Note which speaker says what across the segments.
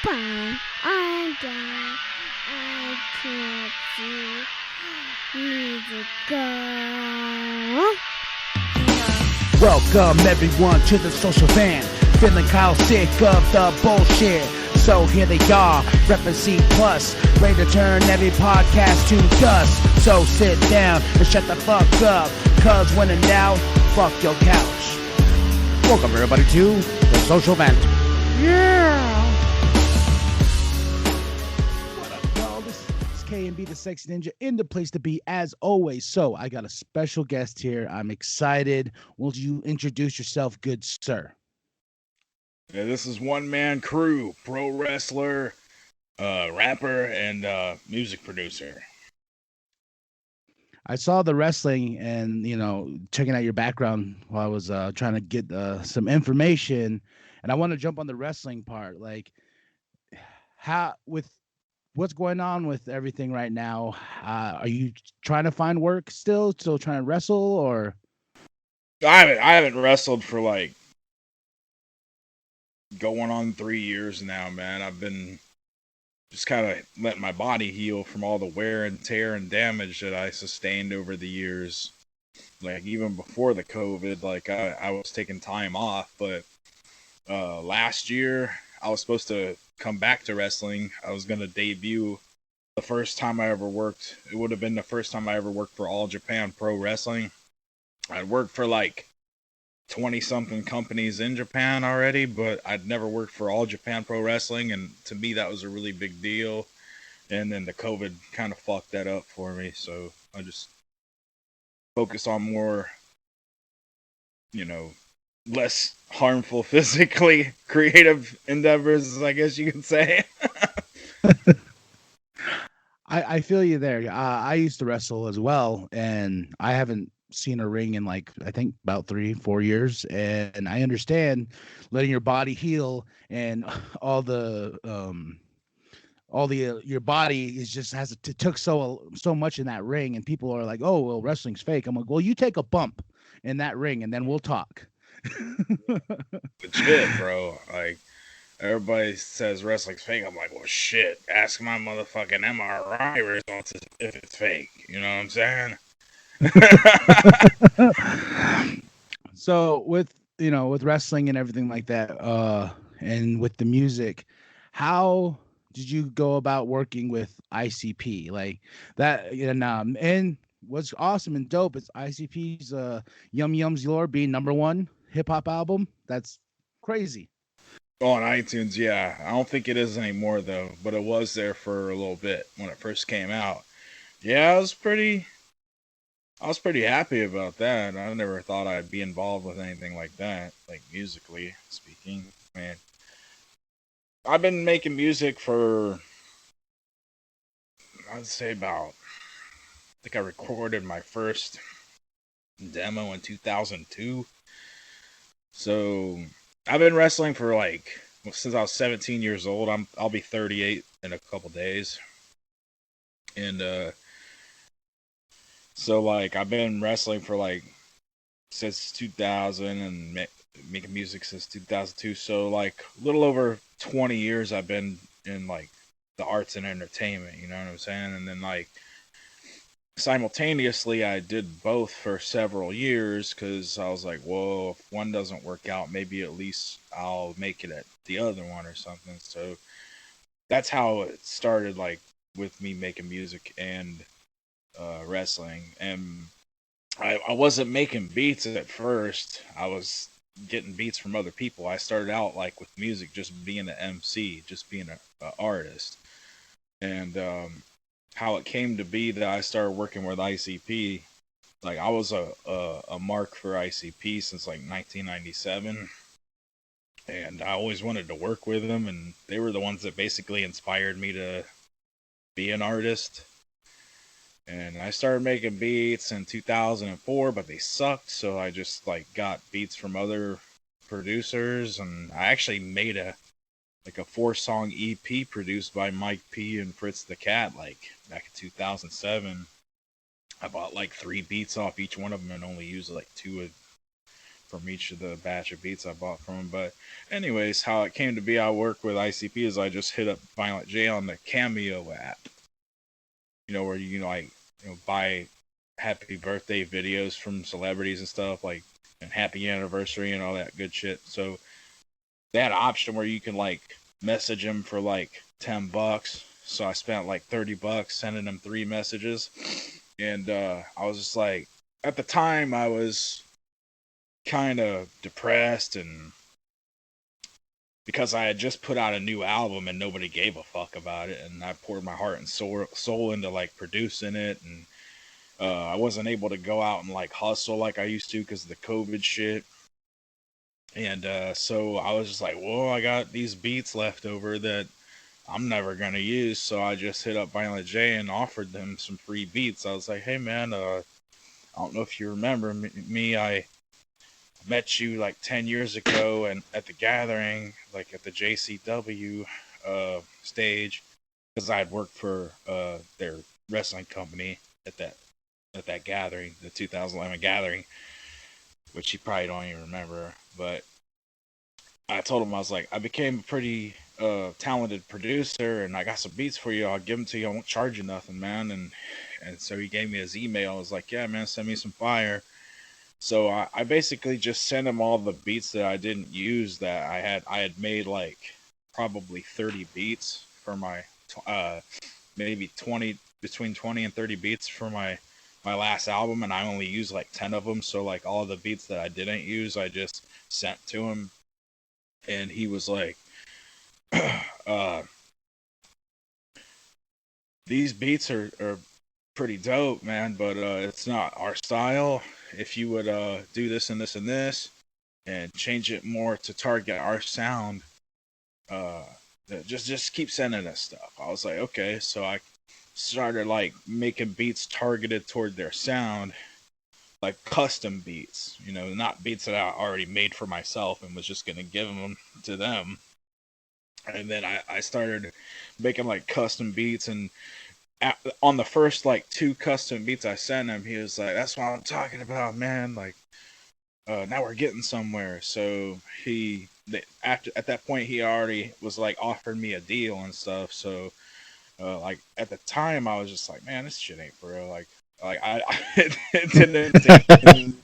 Speaker 1: Bye. I'm down. I can't see. Music go.
Speaker 2: Welcome everyone to the social van. Feeling Kyle sick of the bullshit. So here they are, reppin' C+, ready to turn every podcast to dust. So sit down and shut the fuck up, cause when in doubt, fuck your couch. Welcome everybody to the social vent.
Speaker 1: Yeah.
Speaker 2: What up, y'all? This is KMB The Sexy Ninja in the place to be as always. So I got a special guest here. I'm excited. Will you introduce yourself, good sir?
Speaker 3: Yeah, this is Man Kru, pro wrestler, rapper, and music producer.
Speaker 2: I saw the wrestling and, checking out your background while I was trying to get some information. And I want to jump on the wrestling part. Like, how, with what's going on with everything right now, are you trying to find work still trying to wrestle, or?
Speaker 3: I haven't wrestled for like going on 3 years now, man. I've been just kind of letting my body heal from all the wear and tear and damage that I sustained over the years. Like even before the COVID, like I was taking time off, but last year I was supposed to come back to wrestling. I was going to debut the first time I ever worked. It would have been the first time I ever worked for All Japan Pro Wrestling. I'd worked for like 20 something companies in Japan already, but I'd never worked for All Japan Pro Wrestling, and to me that was a really big deal. And then the COVID kind of fucked that up for me, so I just focus on more, less harmful physically creative endeavors, I guess you could say.
Speaker 2: I feel you there. I used to wrestle as well, and I haven't seen a ring in like I think about 3-4 years, and I understand letting your body heal and all the your body is just it took so much in that ring, and people are like, oh well, wrestling's fake. I'm like, well, you take a bump in that ring and then we'll talk.
Speaker 3: Legit, bro. Like everybody says wrestling's fake. I'm like, well, shit. Ask my motherfucking MRI results if it's fake. You know what I'm saying?
Speaker 2: So with wrestling and everything like that, and with the music, how did you go about working with ICP like that? And what's awesome and dope is ICP's Yum Yum's Lore being #1 hip hop album. That's crazy.
Speaker 3: On iTunes, yeah. I don't think it is anymore though, but it was there for a little bit when it first came out. Yeah, I was pretty happy about that. I never thought I'd be involved with anything like that, like musically speaking. Man, I've been making music for, I'd say about, I think I recorded my first demo in 2002. So I've been wrestling for like, since I was 17 years old. I'll be 38 in a couple days. And so like I've been wrestling for like since 2000 and making music since 2002. So like a little over 20 years I've been in like the arts and entertainment, you know what I'm saying? And then like simultaneously I did both for several years because I was like, whoa, if one doesn't work out, maybe at least I'll make it at the other one or something. So that's how it started, like with me making music and wrestling. And I wasn't making beats at first. I was getting beats from other people. I started out like with music, just being an MC, just being a artist. And how it came to be that I started working with ICP, like I was a mark for ICP since like 1997. And I always wanted to work with them, and they were the ones that basically inspired me to be an artist. And I started making beats in 2004, but they sucked, so I just like got beats from other producers, and I actually made a 4-song EP produced by Mike P and Fritz the Cat like back in 2007. I bought like 3 beats off each one of them and only used like 2 from each of the batch of beats I bought from him. But anyways, how it came to be, I work with ICP is I just hit up Violent J on the Cameo app. Where you like buy happy birthday videos from celebrities and stuff like and happy anniversary and all that good shit. So they had an option where you can like message him for like $10. So I spent like $30 sending him 3 messages. And I was just like, at the time I was kind of depressed and because I had just put out a new album and nobody gave a fuck about it, and I poured my heart and soul into like producing it, and I wasn't able to go out and like hustle like I used to because of the COVID shit. And so I was just like, well, I got these beats left over that I'm never gonna use, so I just hit up Violent J and offered them some free beats. I was like, hey man, I don't know if you remember me. I met you like 10 years ago and at the gathering, like at the JCW stage, because I had worked for their wrestling company at that gathering, the 2011 gathering, which you probably don't even remember. But I told him, I was like, I became a pretty talented producer, and I got some beats for you. I'll give them to you. I won't charge you nothing, man. And so he gave me his email. I was like, yeah, man, send me some fire. So I basically just sent him all the beats that I didn't use that I had made like probably 30 beats for my maybe 20 between 20 and 30 beats for my last album, and I only used like 10 of them. So like all the beats that I didn't use, I just sent to him, and he was like, these beats are pretty dope, man, but it's not our style. If you would do this and this and this and change it more to target our sound, uh, just keep sending us stuff. I was like, okay. So I started like making beats targeted toward their sound, like custom beats, not beats that I already made for myself and was just gonna give them to them. And then I started making like custom beats, and on the first like 2 custom beats I sent him, he was like, "That's what I'm talking about, man. Like, now we're getting somewhere." So after at that point, he already was like offering me a deal and stuff. So like at the time, I was just like, "Man, this shit ain't for real." Like it didn't sink in.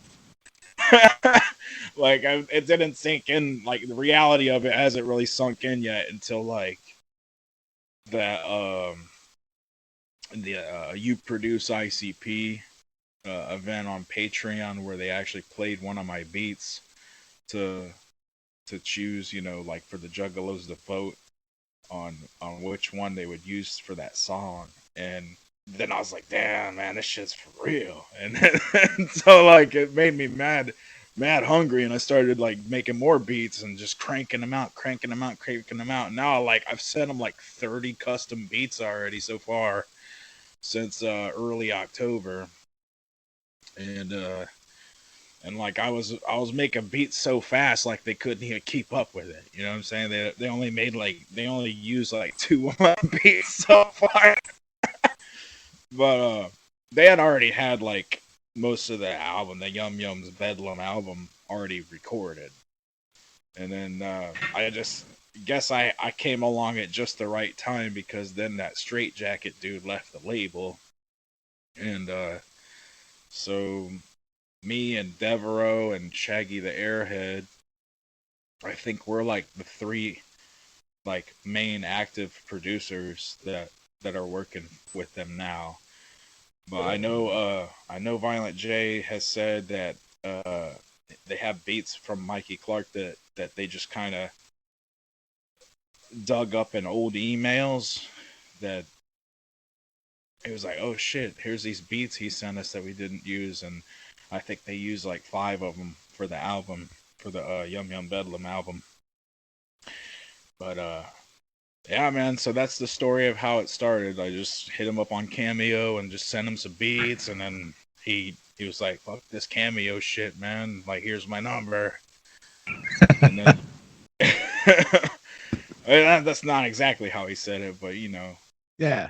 Speaker 3: It didn't sink in. Like the reality of it hasn't really sunk in yet until like that the You Produce ICP event on Patreon, where they actually played one of my beats to choose, like for the Juggalos to vote on which one they would use for that song. And then I was like, damn, man, this shit's for real. And so like it made me mad hungry, and I started like making more beats and just cranking them out. And now like I've sent them like 30 custom beats already so far since early October. And like I was making beats so fast like they couldn't even keep up with it. You know what I'm saying? They only used like 2 of my beats so far. But they had already had like most of the album, the Yum Yum's Bedlam album, already recorded. And then I just guess I came along at just the right time, because then that Straight Jacket dude left the label. And so me and Devereaux and Shaggy the Airhead, I think we're like the 3 like main active producers that are working with them now. But I know Violent J has said that they have beats from Mikey Clark that they just kind of dug up in old emails, that it was like, oh shit, here's these beats he sent us that we didn't use. And I think they used like 5 of them for the album, for the Yum Yum Bedlam album. But yeah, man, so that's the story of how it started. I just hit him up on Cameo and just sent him some beats, and then he was like, fuck this Cameo shit, man. Like, here's my number. And then that's not exactly how he said it, but
Speaker 2: Yeah.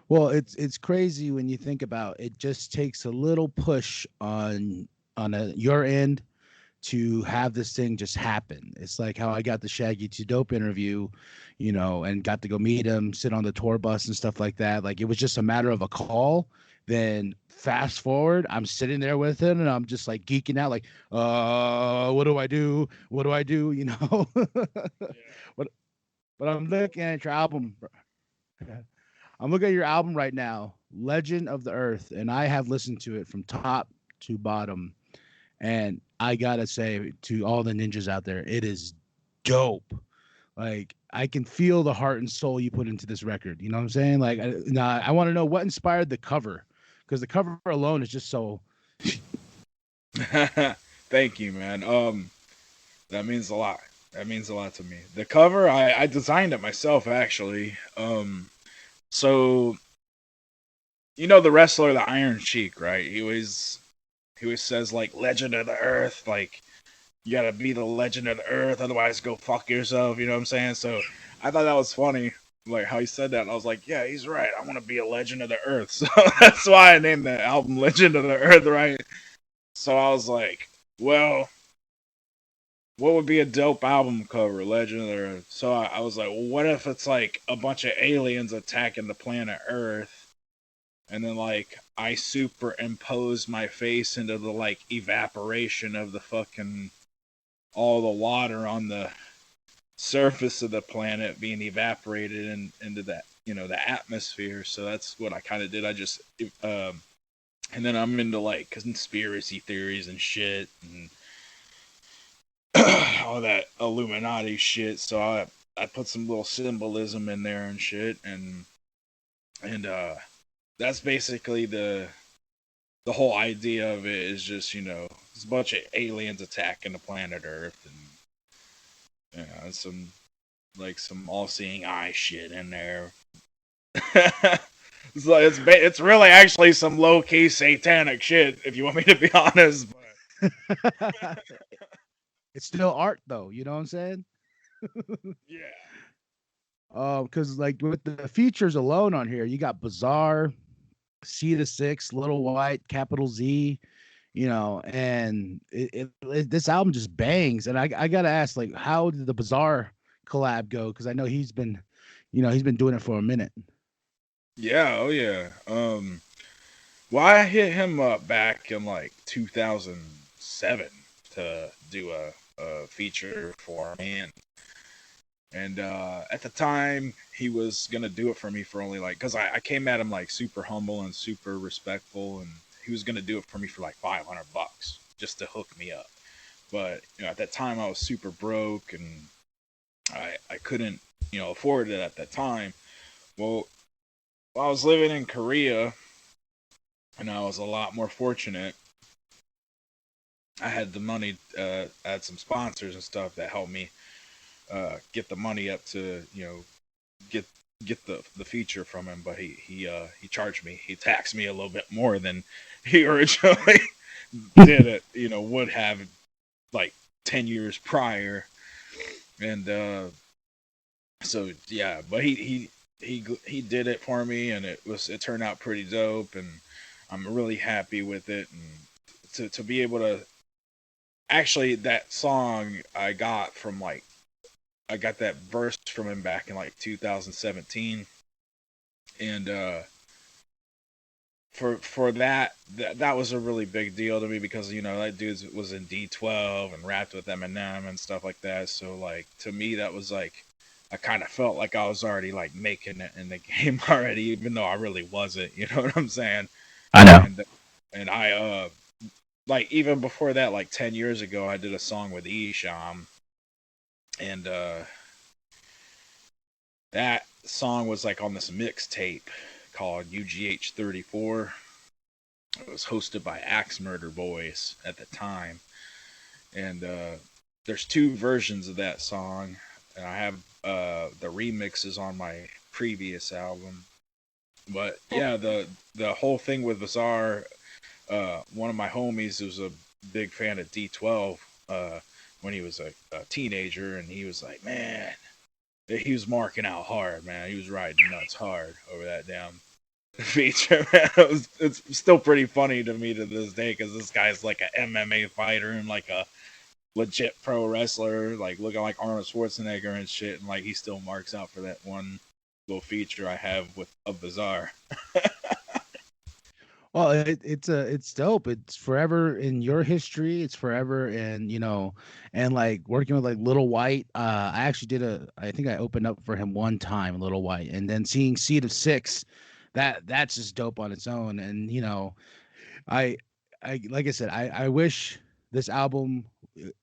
Speaker 2: Well, it's crazy when you think about it. Just takes a little push on your end to have this thing just happen. It's like how I got the Shaggy 2 Dope interview, and got to go meet him, sit on the tour bus and stuff like that. Like it was just a matter of a call. Then fast forward, I'm sitting there with him and I'm just like geeking out, like, what do I do? What do I do? But but I'm looking at your album. I'm looking at your album right now, Legend of the Earth, and I have listened to it from top to bottom. And I gotta say to all the ninjas out there, it is dope. Like I can feel the heart and soul you put into this record. You know what I'm saying? Like, I want to know what inspired the cover, because the cover alone is just so.
Speaker 3: Thank you, man. That means a lot. That means a lot to me. The cover, I designed it myself, actually. So the wrestler, the Iron Sheik, right? He always says like Legend of the Earth, like you gotta be the Legend of the Earth, otherwise go fuck yourself. You know what I'm saying? So I thought that was funny, like how he said that. And I was like, yeah, he's right. I want to be a Legend of the Earth. So that's why I named the album Legend of the Earth, right? So I was like, well, what would be a dope album cover? Legend of the Earth. So I was like, well, what if it's like a bunch of aliens attacking the planet Earth, and then like I superimpose my face into the like evaporation of the fucking all the water on the surface of the planet being evaporated into that the atmosphere. So that's what I kind of did. I just and then I'm into like conspiracy theories and shit and all that Illuminati shit. So I put some little symbolism in there and shit, and that's basically the whole idea of it is just it's a bunch of aliens attacking the planet Earth, and some all-seeing eye shit in there. It's really actually some low-key satanic shit, if you want me to be honest. But
Speaker 2: It's still art, though. You know what I'm saying?
Speaker 3: yeah.
Speaker 2: Because like with the features alone on here, you got Bizarre, C to Six, Little White, Capital Z, and this album just bangs. And I gotta ask, like, how did the Bizarre collab go? Because I know he's been doing it for a minute.
Speaker 3: Yeah, oh yeah. Well, I hit him up back in like 2007 to do a feature for me, and at the time he was gonna do it for me for only like, because I came at him like super humble and super respectful, and he was gonna do it for me for like $500 just to hook me up. But at that time I was super broke and I couldn't afford it at that time. Well, while I was living in Korea and I was a lot more fortunate, I had the money. I had some sponsors and stuff that helped me get the money up to get the feature from him. But he charged me. He taxed me a little bit more than he originally did it. Would have like 10 years prior, and so yeah. But he did it for me, and it turned out pretty dope, and I'm really happy with it, and to be able to actually, that song I got from like, I got that verse from him back in like 2017, and for that was a really big deal to me because that dude was in D12 and rapped with Eminem and stuff like that. So like to me that was like, I kind of felt like I was already like making it in the game already, even though I really wasn't. You know what I'm saying?
Speaker 2: I know.
Speaker 3: And I like even before that, like 10 years ago, I did a song with Isham, and that song was like on this mixtape called UGH34. It was hosted by Axe Murder Boys at the time, and there's two versions of that song, and I have the remixes on my previous album. But yeah, the whole thing with Bizarre, one of my homies was a big fan of D12 when he was a teenager, and he was like, man, he was marking out hard, man. He was riding nuts hard over that damn feature, man. It's still pretty funny to me to this day because this guy's like an MMA fighter and like a legit pro wrestler, like looking like Arnold Schwarzenegger and shit, and like he still marks out for that one little feature I have with a Bizarre.
Speaker 2: Well, it's dope. It's forever in your history. It's forever in, and like working with like Little White. I actually I think I opened up for him one time, Little White, and then seeing Seed of Six, that's just dope on its own. And I I like I said, I wish this album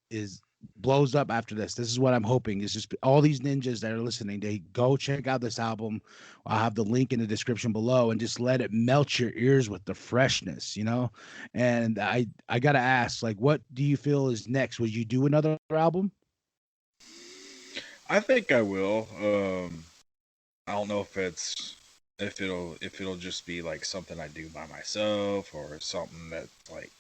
Speaker 2: is blows up after this. This is what I'm hoping. Is just all these ninjas that are listening, they go check out this album. I'll have the link in the description below and just let it melt your ears with the freshness. And I gotta ask, like, what do you feel is next? Would you do another album?
Speaker 3: I think I will. I don't know if it'll just be like something I do by myself or something that like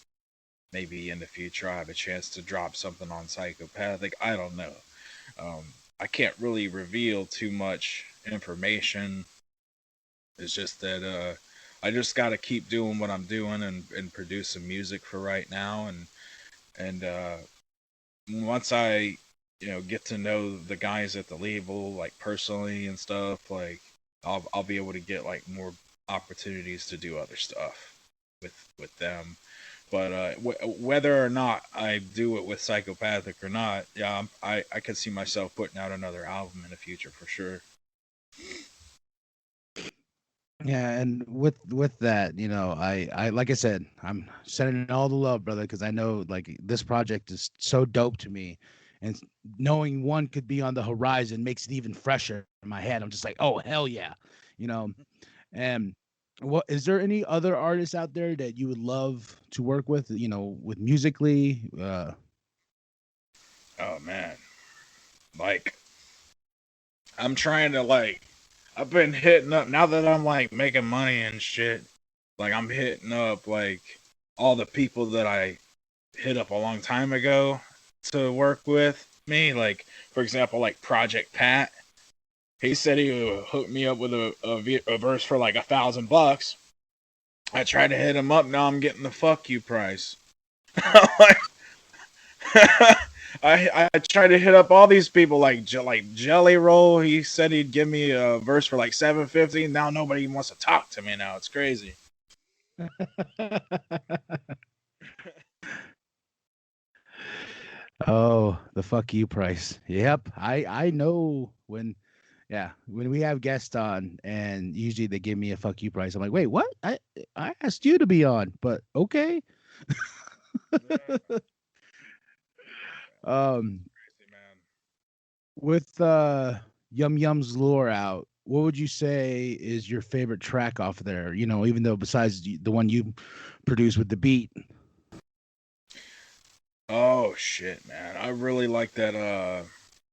Speaker 3: maybe in the future I have a chance to drop something on Psychopathic. I don't know. I can't really reveal too much information. It's just that I just got to keep doing what I'm doing and produce some music for right now. And once I get to know the guys at the label like personally and stuff, like I'll be able to get like more opportunities to do other stuff with them. But whether or not I do it with Psychopathic or not, yeah, I could see myself putting out another album in the future for sure.
Speaker 2: Yeah, and with that, I like I said, I'm sending all the love, brother, because I know like this project is so dope to me, and knowing one could be on the horizon makes it even fresher in my head. I'm just like, oh hell yeah, you know. And what is there any other artists out there that you would love to work with? With musically,
Speaker 3: Oh man, like I'm trying to like I've been hitting up now that I'm like making money and shit. Like I'm hitting up like all the people that I hit up a long time ago to work with me. Like for example, like Project Pat. He said he would hook me up with a verse for like $1,000. I tried to hit him up. Now I'm getting the fuck you price. Like, I tried to hit up all these people like Jelly Roll. He said he'd give me a verse for like $750. Now nobody wants to talk to me. Now it's crazy.
Speaker 2: oh, the fuck you price. Yep, I know when. Yeah, when we have guests on, and usually they give me a fuck you price. I'm like, wait, what? I asked you to be on, but okay. um,
Speaker 3: Crazy man.
Speaker 2: with Yum Yum's lore out, what would you say is your favorite track off there? Even though besides the one you produced with the beat.
Speaker 3: Oh shit, man! I really like that.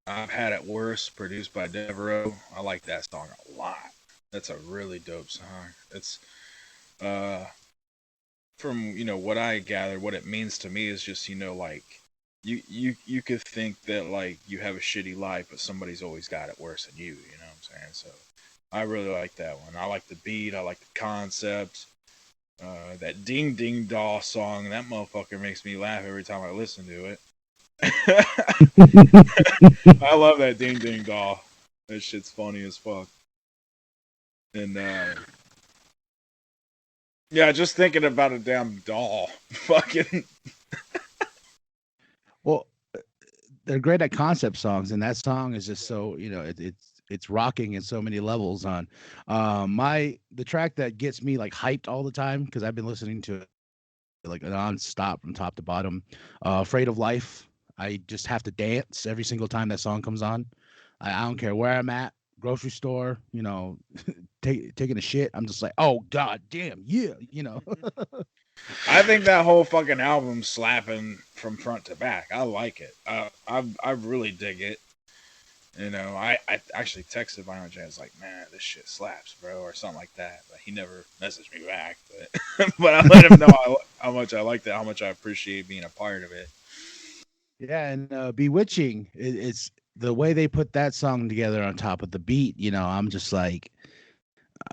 Speaker 3: I've had it worse, produced by Devereaux. I like that song a lot. That's a really dope song. It's uh from what I gathered, what it means to me is just like you could think that like you have a shitty life, but somebody's always got it worse than you. You know what I'm saying? So I really like that one. I like the beat. I like the concept. That Ding Ding Doll song, that motherfucker makes me laugh every time I listen to it. I love that Ding Ding Doll. That shit's funny as fuck. And yeah, just thinking about a damn doll. Fucking
Speaker 2: Well, they're great at concept songs, and that song is just so it's rocking in so many levels. On the track that gets me like hyped all the time because I've been listening to it like non-stop from top to bottom. Afraid of Life. I just have to dance every single time that song comes on. I don't care where I'm at, grocery store, taking a shit. I'm just like, oh god damn, yeah.
Speaker 3: I think that whole fucking album's slapping from front to back. I like it. I really dig it. I actually texted my own Jazz like, man, this shit slaps, bro, or something like that. But he never messaged me back. But but I let him know how much I liked it, how much I appreciate being a part of it.
Speaker 2: Yeah, and Bewitching, it's the way they put that song together on top of the beat. I'm just like,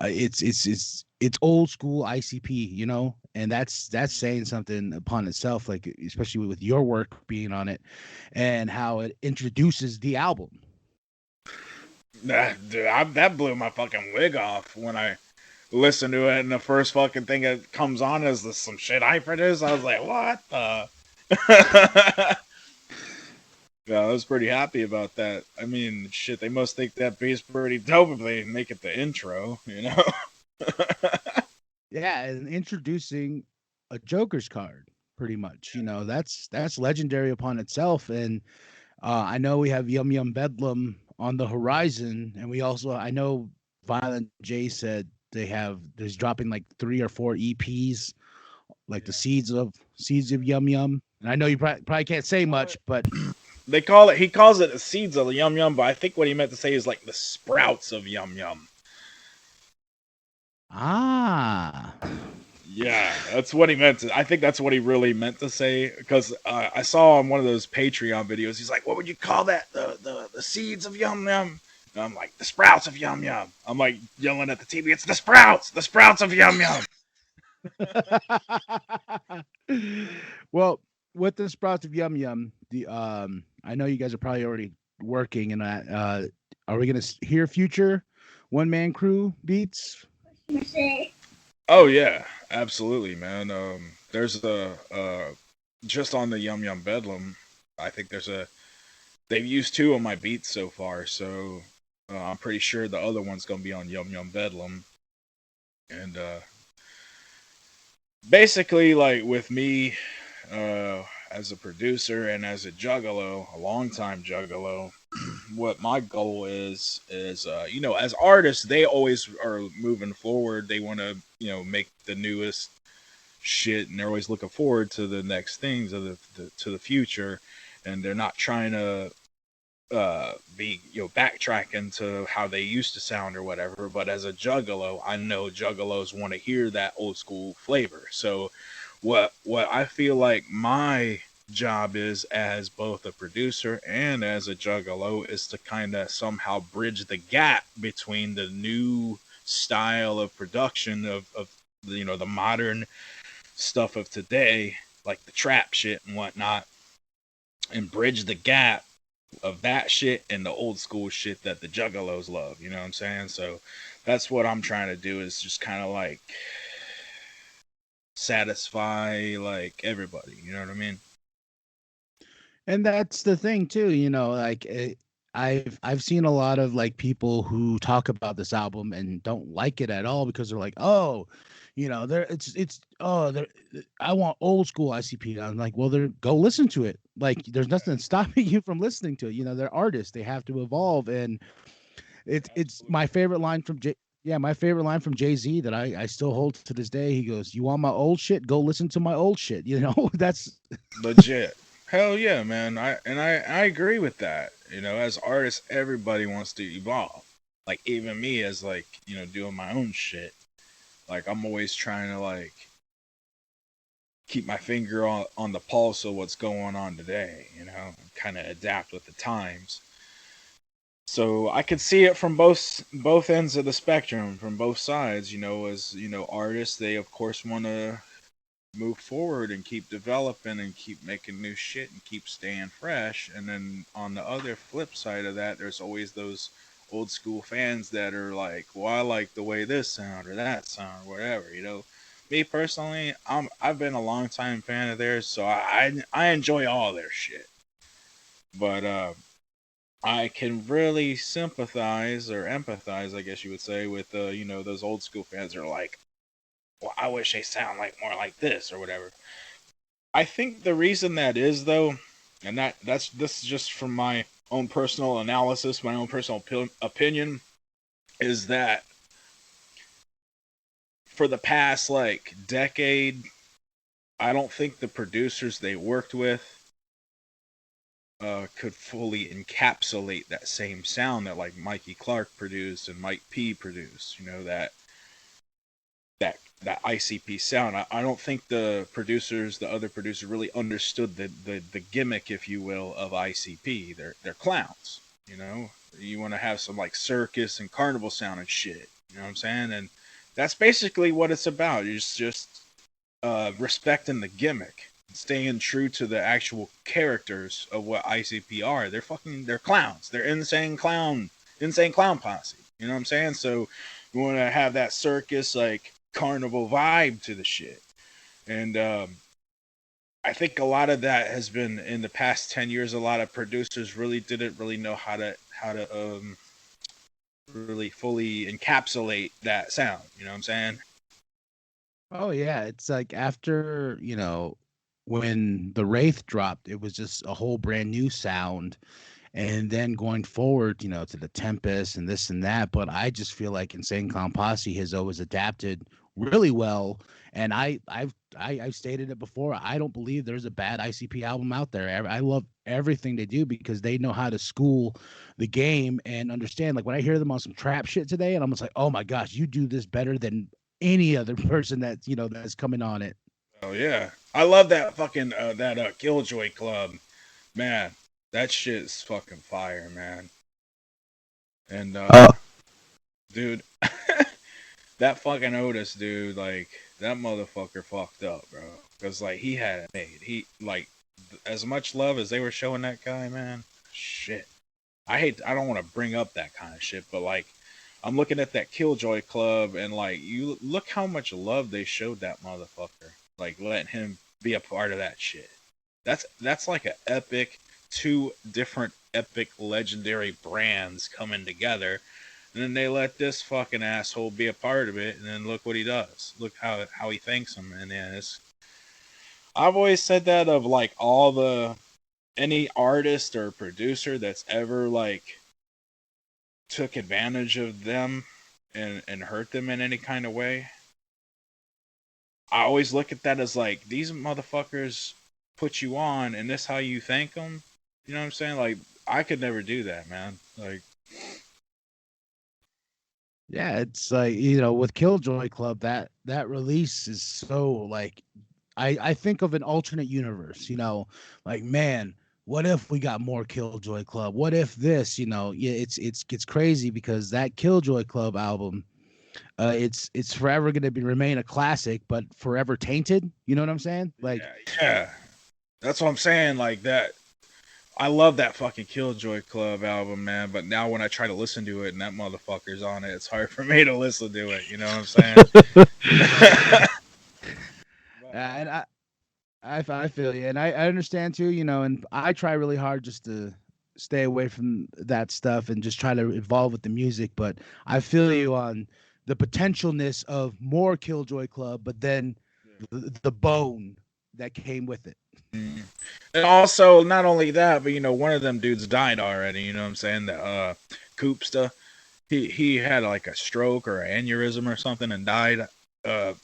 Speaker 2: it's it's old school ICP, you know, and that's saying something upon itself, like especially with your work being on it and how it introduces the album.
Speaker 3: Dude, that blew my fucking wig off when I listened to it, and the first fucking thing that comes on is some shit I produced. I was like, what the? Yeah, I was pretty happy about that. I mean, shit, they must think that beat's pretty dope if they make it the intro, you know?
Speaker 2: Yeah, and introducing a Joker's card, pretty much. You know, that's legendary upon itself. And I know we have Yum Yum Bedlam on the horizon, and we also I know Violent J said there's dropping like 3 or 4 EPs, like the seeds of Yum Yum. And I know you probably can't say much, but
Speaker 3: He calls it the seeds of the Yum Yum, but I think what he meant to say is like the sprouts of Yum Yum.
Speaker 2: ah,
Speaker 3: Yeah, that's what he meant to. I think that's what he really meant to say, because I saw on one of those Patreon videos, he's like, "What would you call that? The seeds of Yum Yum?" And I'm like, "The sprouts of Yum Yum." I'm like yelling at the TV, "It's the sprouts of Yum Yum."
Speaker 2: well, with the sprouts of Yum Yum, the I know you guys are probably already working in that. Are we gonna hear future Man Kru beats?
Speaker 3: Oh yeah, absolutely, man. There's just on the Yum Yum Bedlam. I think they've used 2 of my beats so far, so I'm pretty sure the other one's gonna be on Yum Yum Bedlam. And basically, like with me, as a producer and as a juggalo, a longtime juggalo, what my goal is as artists, they always are moving forward. They want to make the newest shit, and they're always looking forward to the next things of to the future, and they're not trying to be backtracking to how they used to sound or whatever. But as a juggalo, I know juggalos want to hear that old school flavor. So what I feel like my job is, as both a producer and as a juggalo, is to kind of somehow bridge the gap between the new style of production of the modern stuff of today, like the trap shit and whatnot, and bridge the gap of that shit and the old school shit that the juggalos love. You know what I'm saying? So that's what I'm trying to do, is just kind of like satisfy like everybody. You know what I mean?
Speaker 2: And that's the thing too, you know, like I've seen a lot of like people who talk about this album and don't like it at all because they're like, oh, you know, they're I want old school ICP. I'm like, well, they're go listen to it. Like, there's nothing stopping you from listening to it. You know, they're artists; they have to evolve. And it's my favorite line from my favorite line from Jay-Z that I still hold to this day. He goes, "You want my old shit? Go listen to my old shit." You know, that's
Speaker 3: Legit. Hell yeah, man. I agree with that. As artists, everybody wants to evolve. Like even me, as like doing my own shit. Like I'm always trying to like keep my finger on the pulse of what's going on today. Kind of adapt with the times. So I could see it from both ends of the spectrum, from both sides. As artists, they of course want to move forward and keep developing and keep making new shit and keep staying fresh. And then on the other flip side of that, there's always those old school fans that are like, well, I like the way this sound or that sound, or whatever. Me personally, I've been a long time fan of theirs, so I enjoy all their shit. But I can really sympathize or empathize, I guess you would say, with those old school fans that are like, well, I wish they sound like more like this or whatever. I think the reason that is, though, and this is just from my own personal analysis, my own personal opinion, is that for the past like decade, I don't think the producers they worked with could fully encapsulate that same sound that like Mikey Clark produced and Mike P produced. That ICP sound. I don't think the other producers, really understood the gimmick, if you will, of ICP. They're clowns. You want to have some like circus and carnival sound and shit. You know what I'm saying? And that's basically what it's about. It's just respecting the gimmick, staying true to the actual characters of what ICP are. They're clowns. They're insane clown posse. You know what I'm saying? So you want to have that circus like carnival vibe to the shit. And I think a lot of that has been in the past 10 years. A lot of producers really didn't really know how to really fully encapsulate that sound. You know what I'm saying?
Speaker 2: Oh yeah, it's like after, when the Wraith dropped, it was just a whole brand new sound. And then going forward, to the Tempest and this and that. But I just feel like Insane Clown Posse has always adapted really well. And I've stated it before. I don't believe there's a bad ICP album out there. I love everything they do because they know how to school the game and understand. Like when I hear them on some trap shit today, and I'm just like, oh my gosh, you do this better than any other person that's coming on it.
Speaker 3: Oh yeah, I love that fucking that Killjoy Club, man. That shit's fucking fire, man. And
Speaker 2: Uh,
Speaker 3: dude, that fucking Otis, dude, like that motherfucker fucked up, bro. Because like he had it made. He like as much love as they were showing that guy, man. Shit, I don't want to bring up that kind of shit, but like I'm looking at that Killjoy Club and like you look how much love they showed that motherfucker. Like letting him be a part of that shit. That's like an epic, two different epic legendary brands coming together, and then they let this fucking asshole be a part of it, and then look what he does. Look how he thanks him, and then I've always said that of like all the any artist or producer that's ever like took advantage of them and hurt them in any kind of way. I always look at that as like these motherfuckers put you on, and this how you thank them. You know what I'm saying? Like I could never do that, man. Like
Speaker 2: Yeah, it's like, with Killjoy Club, that release is so like I think of an alternate universe, like man, what if we got more Killjoy Club? What if this, yeah, it's gets crazy because that Killjoy Club album, it's forever gonna remain a classic, but forever tainted. You know what I'm saying? Like,
Speaker 3: yeah, that's what I'm saying. Like that, I love that fucking Killjoy Club album, man. But now when I try to listen to it and that motherfucker's on it, it's hard for me to listen to it. You know what I'm saying? But,
Speaker 2: and I feel you, and I understand too, and I try really hard just to stay away from that stuff and just try to evolve with the music. But I feel you on the potentialness of more Killjoy Club, but then the bone that came with it.
Speaker 3: mm. And also, not only that, but one of them dudes died already. You know what I'm saying? The Koopsta, he had like a stroke or an aneurysm or something and died. Uh,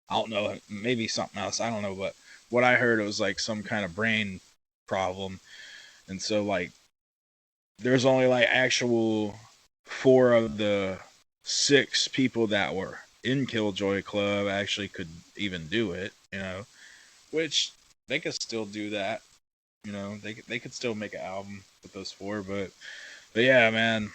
Speaker 3: I don't know, maybe something else. I don't know, but what I heard it was like some kind of brain problem, and so like there's only like actual four of the six people that were in Killjoy Club actually could even do it. Which they could still do that. They could still make an album with those four, but yeah, man,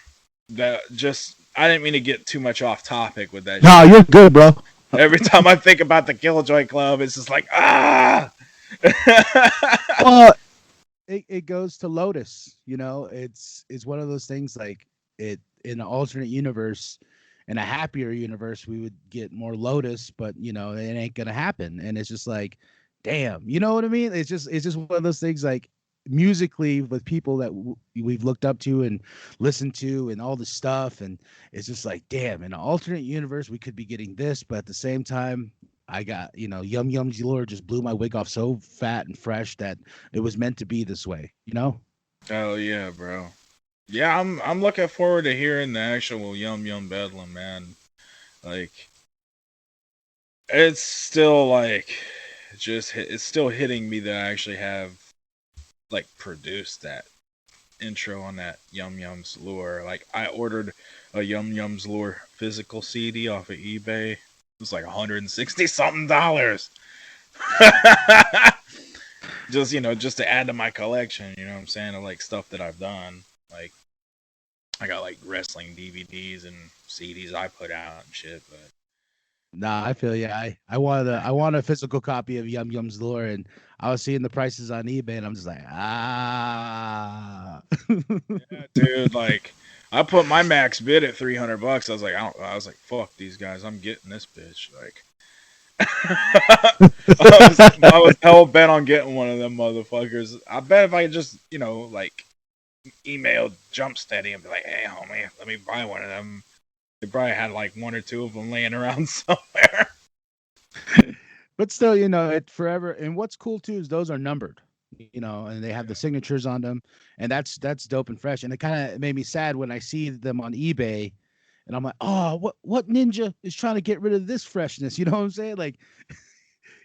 Speaker 3: that just I didn't mean to get too much off topic with that
Speaker 2: No,
Speaker 3: shit.
Speaker 2: you're good, bro.
Speaker 3: Every time I think about the Killjoy Club, it's just like ah.
Speaker 2: Well, it goes to Lotus. It's one of those things like it in an alternate universe, in a happier universe, we would get more Lotus, but it ain't gonna happen. And it's just like, damn, you know what I mean? It's just one of those things like musically with people that we've looked up to and listened to and all this stuff, and it's just like, damn, in an alternate universe we could be getting this, but at the same time I got, Yum Yum's lure just blew my wig off so fat and fresh that it was meant to be this way.
Speaker 3: Oh yeah, bro. Yeah, I'm looking forward to hearing the actual Yum Yum Bedlam, man. Like it's still like it's still hitting me that I actually have like produced that intro on that Yum Yum's Lure. Like I ordered a Yum Yum's Lure physical CD off of eBay. It was like 160 something dollars. Just to add to my collection, you know what I'm saying? Of like stuff that I've done. Like I got like wrestling DVDs and CDs I put out and shit, but
Speaker 2: Nah, I feel you. I want a physical copy of Yum Yum's Lore, and I was seeing the prices on eBay, and I'm just like, ah.
Speaker 3: Yeah, dude. Like, I put my max bid at $300. I was like, I was like, fuck these guys. I'm getting this bitch. Like, I was hell bent on getting one of them motherfuckers. I bet if I could just, like, email Jumpsteady and be like, hey, homie, let me buy one of them. They probably had like one or two of them laying around somewhere.
Speaker 2: But still, it forever. And what's cool too is those are numbered, and they have the signatures on them, and that's dope and fresh. And it kind of made me sad when I see them on eBay, and I'm like, oh, what ninja is trying to get rid of this freshness? You know what I'm saying? Like,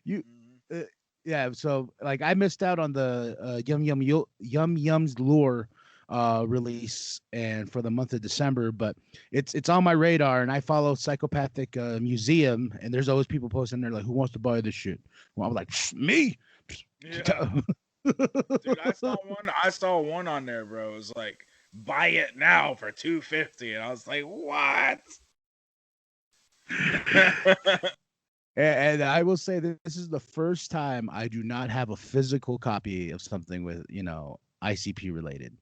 Speaker 2: you, uh, yeah. So like, I missed out on the Yum Yum's Lure release and for the month of December, but it's on my radar, and I follow Psychopathic Museum, and there's always people posting there like, who wants to buy this shit? Well, I'm like, me.
Speaker 3: Yeah. Dude, I saw one on there, bro. It was like, buy it now for $250. And I was like, what?
Speaker 2: And I will say that this is the first time I do not have a physical copy of something with, ICP related.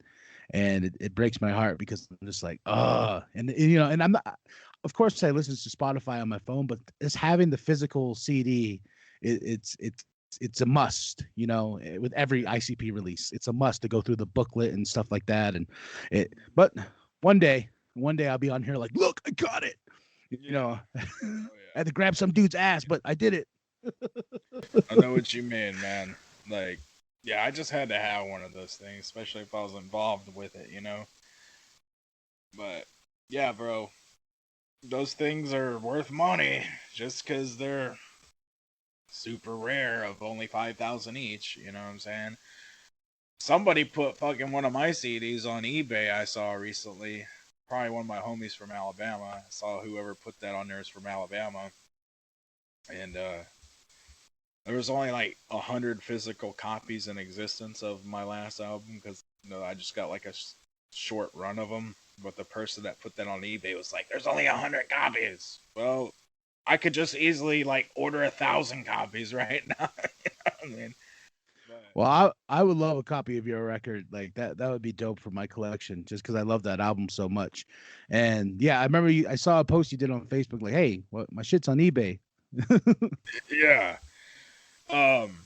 Speaker 2: And it breaks my heart because I'm just like, and I'm not, of course I listen to Spotify on my phone, but it's having the physical CD, it's a must, with every ICP release. It's a must to go through the booklet and stuff like that. But one day I'll be on here like, look, I got it. I had to grab some dude's ass, but I did it.
Speaker 3: I know what you mean, man. Like, yeah, I just had to have one of those things, especially if I was involved with it. But yeah, bro, those things are worth money just because they're super rare of only 5,000 each. You know what I'm saying? Somebody put fucking one of my CDs on eBay I saw recently. Probably one of my homies from Alabama. I saw whoever put that on there is from Alabama. And there was only like 100 physical copies in existence of my last album because I just got like a short run of them. But the person that put that on eBay was like, "There's only 100 copies." Well, I could just easily like order 1,000 copies right now. You know what I mean? But,
Speaker 2: Well, I would love a copy of your record like that. That would be dope for my collection, just because I love that album so much. And yeah, I remember I saw a post you did on Facebook like, "Hey, what my shit's on eBay."
Speaker 3: yeah. Um,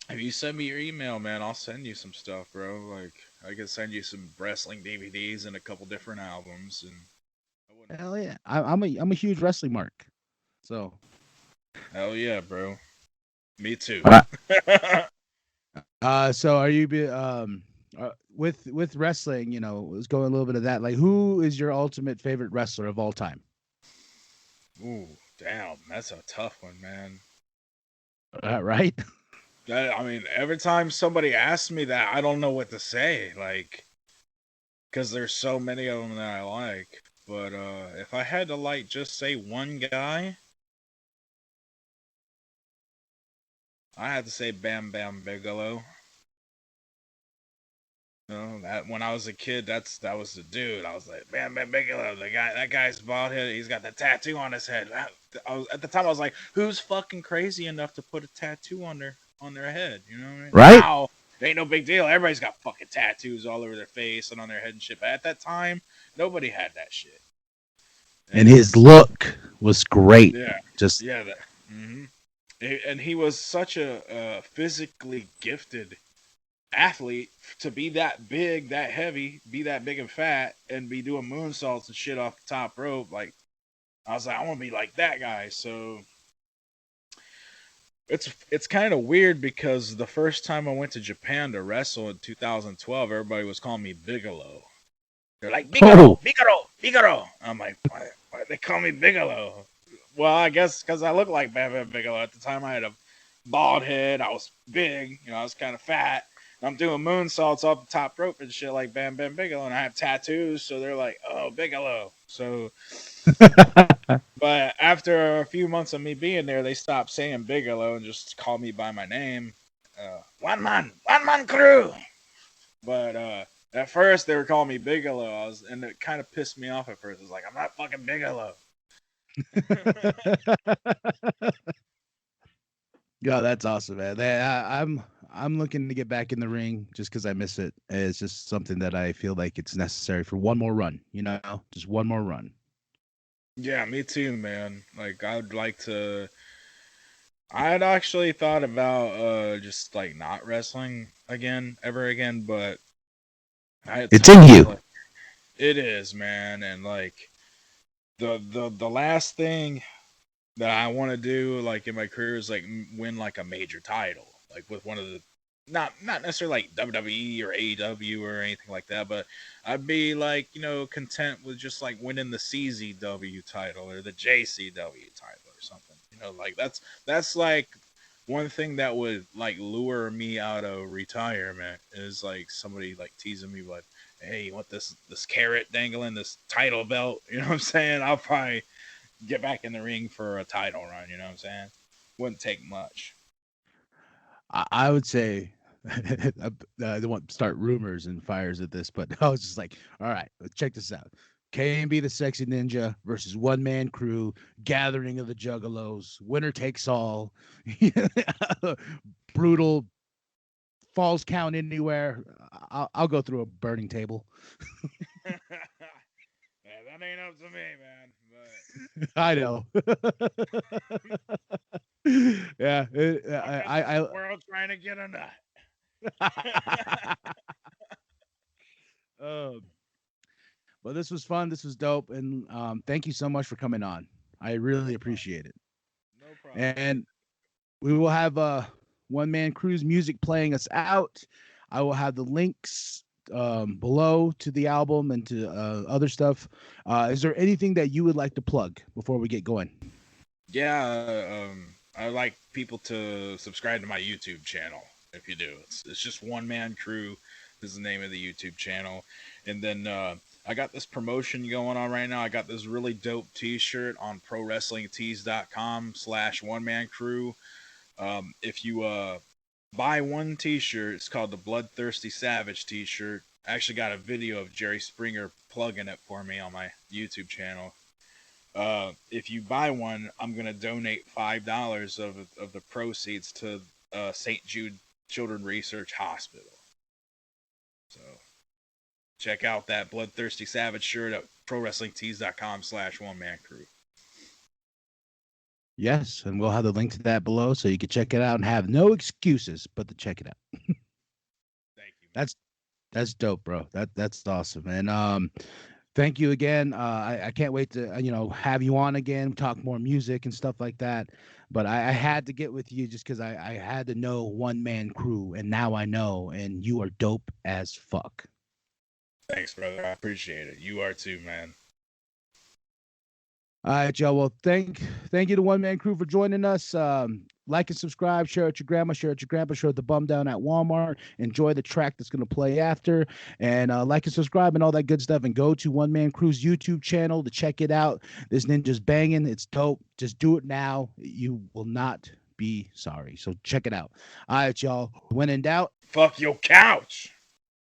Speaker 3: if you send me your email, man, I'll send you some stuff, bro. Like, I could send you some wrestling DVDs and a couple different albums, and I wouldn't.
Speaker 2: Hell yeah, I'm a huge wrestling mark. So,
Speaker 3: Hell yeah, bro. Me too.
Speaker 2: so are you with wrestling? Let's go a little bit of that. Like, who is your ultimate favorite wrestler of all time?
Speaker 3: Ooh, damn, that's a tough one, man.
Speaker 2: Right?
Speaker 3: I mean, every time somebody asks me that, I don't know what to say. Like, because there's so many of them that I like. But if I had to like just say one guy, I had to say Bam Bam Bigelow. That when I was a kid, that was the dude. I was like, Bam Bam Bigelow, that guy's bald head. He's got the tattoo on his head. At the time, I was like, who's fucking crazy enough to put a tattoo on their head? You know what I mean?
Speaker 2: Right?
Speaker 3: Now, it ain't no big deal. Everybody's got fucking tattoos all over their face and on their head and shit. But at that time, nobody had that shit.
Speaker 2: And his look was great.
Speaker 3: Yeah,
Speaker 2: Just
Speaker 3: yeah. And he was such a physically gifted athlete to be that big, that heavy, be that big and fat, and be doing moonsaults and shit off the top rope. Like, I was like, I want to be like that guy. So it's kind of weird because the first time I went to Japan to wrestle in 2012, everybody was calling me Bigelow. They're like, Bigelow, Bigelow, Bigelow. I'm like, why they call me Bigelow? Well, I guess because I look like Bam Bam Bigelow. At the time, I had a bald head. I was big. I was kind of fat. I'm doing moonsaults off the top rope and shit like Bam Bam Bigelow, and I have tattoos, so they're like, "Oh, Bigelow." So, but after a few months of me being there, they stopped saying Bigelow and just called me by my name, One Man Kru. But at first, they were calling me Bigelow, and it kind of pissed me off at first. It was like, I'm not fucking Bigelow.
Speaker 2: Yeah, that's awesome, man. I'm looking to get back in the ring just because I miss it. It's just something that I feel like it's necessary for one more run. You know, just one more run.
Speaker 3: Yeah, me too, man. Like I'd like to. I had actually thought about just like not wrestling again, ever again, but
Speaker 2: It's in you.
Speaker 3: like, it is, man, and like the last thing that I want to do like in my career is like win like a major title, like with one of the not necessarily like WWE or AEW or anything like that, but I'd be like, you know, content with just like winning the CZW title or the JCW title or something. You know, like that's like one thing that would like lure me out of retirement is like somebody like teasing me like, hey, you want this carrot dangling, this title belt? You know what I'm saying? I'll probably get back in the ring for a title run. You know what I'm saying? Wouldn't take much.
Speaker 2: I would say I don't want to start rumors and fires at this, but I was just like, all right, let's check this out. KMB The Sexy Ninja versus One Man Crew, Gathering of the Juggalos, winner takes all, brutal, falls count anywhere. I'll go through a burning table.
Speaker 3: Yeah, that ain't up to me, man. But
Speaker 2: I know. Yeah, I
Speaker 3: world trying to get a nut.
Speaker 2: Well, this was fun. This was dope, and thank you so much for coming on. I really appreciate it.
Speaker 3: No problem.
Speaker 2: And we will have One Man Crew's music playing us out. I will have the links below to the album and to other stuff. Is there anything that you would like to plug before we get going?
Speaker 3: Yeah, I would like people to subscribe to my YouTube channel. If you do, it's just One Man Kru is the name of the YouTube channel. And then I got this promotion going on right now. I got this really dope T-shirt on ProWrestlingTees.com/OneManCrew. If you buy one T-shirt, it's called the Bloodthirsty Savage T-shirt. I actually got a video of Jerry Springer plugging it for me on my YouTube channel. If you buy one, I'm gonna donate $5 of the proceeds to St. Jude Children's Research Hospital. So check out that Bloodthirsty Savage shirt at ProWrestlingTees.com/OneManCrew.
Speaker 2: Yes, and we'll have the link to that below so you can check it out and have no excuses but to check it out.
Speaker 3: Thank you.
Speaker 2: That's dope, bro. That's awesome. And thank you again. I can't wait to have you on again, talk more music and stuff like that. But I had to get with you just because I had to know One Man Kru, and now I know, and you are dope as fuck.
Speaker 3: Thanks, brother. I appreciate it. You are too, man.
Speaker 2: All right, y'all. Well, thank you to One Man Kru for joining us. Like and subscribe, share it with your grandma, share it with your grandpa, share it the bum down at Walmart. Enjoy the track that's going to play after. And like and subscribe and all that good stuff. And go to One Man Kru's YouTube channel to check it out. This ninja's banging. It's dope. Just do it now. You will not be sorry. So check it out. All right, y'all. When in doubt,
Speaker 3: fuck your couch.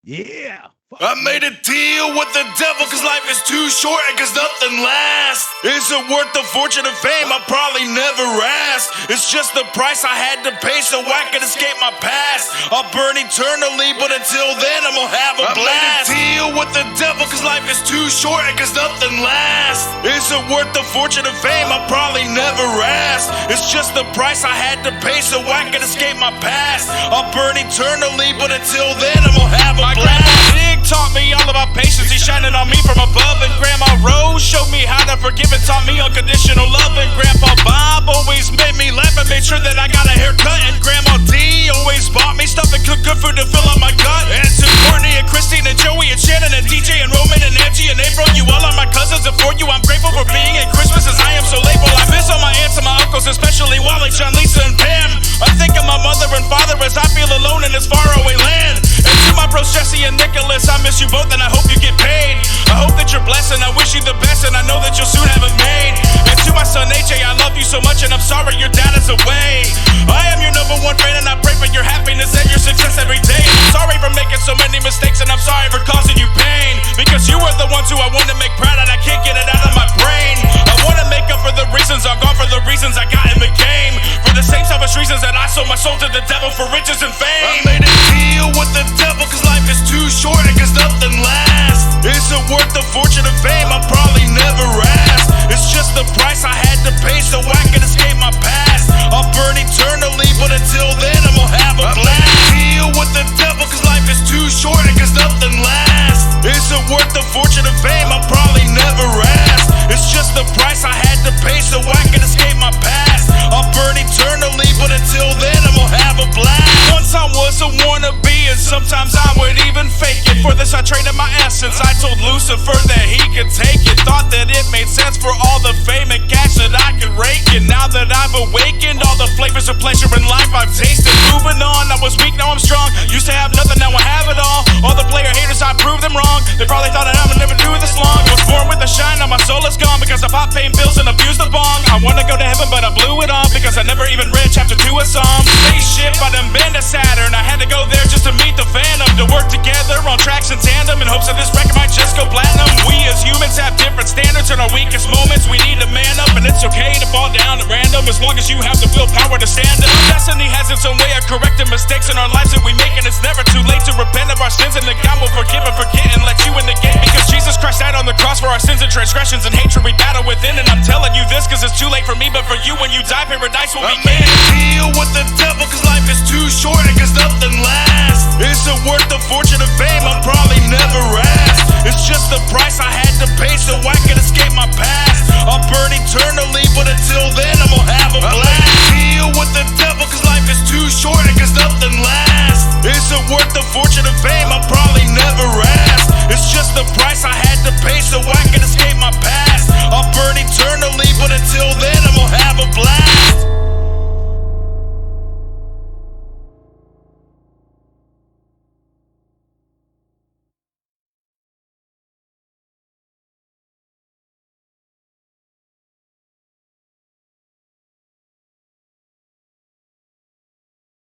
Speaker 2: Yeah.
Speaker 4: I made a deal with the devil cause life is too short and cause nothing lasts. Is it worth the fortune and fame? I probably never asked. It's just the price I had to pay so I could escape my past. I'll burn eternally, but until then I'm gonna have a blast. I made a deal with the devil cause life is too short and cause nothing lasts. Is it worth the fortune and fame? I probably never asked. It's just the price I had to pay so I could escape my past. I'll burn eternally, but until then I'm gonna have a blast. Taught me all about patience, he's shining on me from above. And Grandma Rose showed me how to forgive and taught me unconditional love. And Grandpa Bob always made me laugh and made sure that I got a haircut. And Grandma D always bought me stuff and cooked good food to fill up my gut. And to Courtney and Christine and Joey and Shannon and DJ and Roman and Angie and April, you all are my cousins, and for you I'm grateful for being at Christmas as I am so label. I miss all my aunts and my uncles, especially Wally, John, Lisa, and Pam. I think of my mother and father as I feel alone in this faraway land. And to my bros Jesse and Nicholas, I miss you both and I hope you get paid. I hope that you're blessed and I wish you the best, and I know that you'll soon have it made. And to my son AJ, I love you so much and I'm sorry your dad is away. I am your #1 fan and I pray for your happiness and your success every day. I'm sorry for making so many mistakes and I'm sorry for causing you pain, because you were the ones who I want to make proud and I can't get it out of my brain. I want to make up for the selfish reasons that I sold my soul to the devil for riches and fame. I made a deal with the devil cause life is too short and cause nothing lasts. Is it worth the fortune and fame? I probably never asked. It's just the price I had to pay so I can escape my past. I'll burn eternally, but until then I'm gonna have a blast. I made a deal with the devil cause life is too short and cause nothing lasts. Is it worth the fortune and fame? I probably never asked. It's just the price I had to pay so I can escape my past. I'll burn eternally, but until then I'm gonna have a blast. Once I was a wannabe and sometimes I would even fake it. For this I traded my essence. I told Lucifer that he could take it. Thought that it made sense for all the fame and cash that I could rake it. Now that I've awakened, all the flavors of pleasure in life I've tasted. Moving on, I was weak, now I'm strong. Used to have nothing, now I have it all. All the player haters, I proved them wrong. They probably thought that I would never do this long. Was born with a shine, now my soul is gone because I pop paying bills and abuse the bong. I wanna go to heaven, but I blew it on because I never even read chapter 2 of Psalms. Spaceship, I done been to Saturn. I had to go there just to meet the Phantom. To work together on tracks in tandem in hopes that this record might just go platinum. We as humans have different standards in our weakest moments. We need to man up, and it's okay to fall down at random as long as you have the willpower to stand up. Destiny has its own way of correcting mistakes in our lives that we make, and it's never too late to repent of our sins, and then God will forgive and forget and let you in the gate. Because Jesus Christ died on the cross for our sins and transgressions and hatred we battle within. And I'm telling you this cause it's too late for me, but for you when you die, paradise will begin. I made a deal with the devil cause life is too short and cause nothing lasts. Is it worth the fortune and fame? I probably never asked. It's just the price I had to pay so I could escape my past. I'll burn eternally, but until then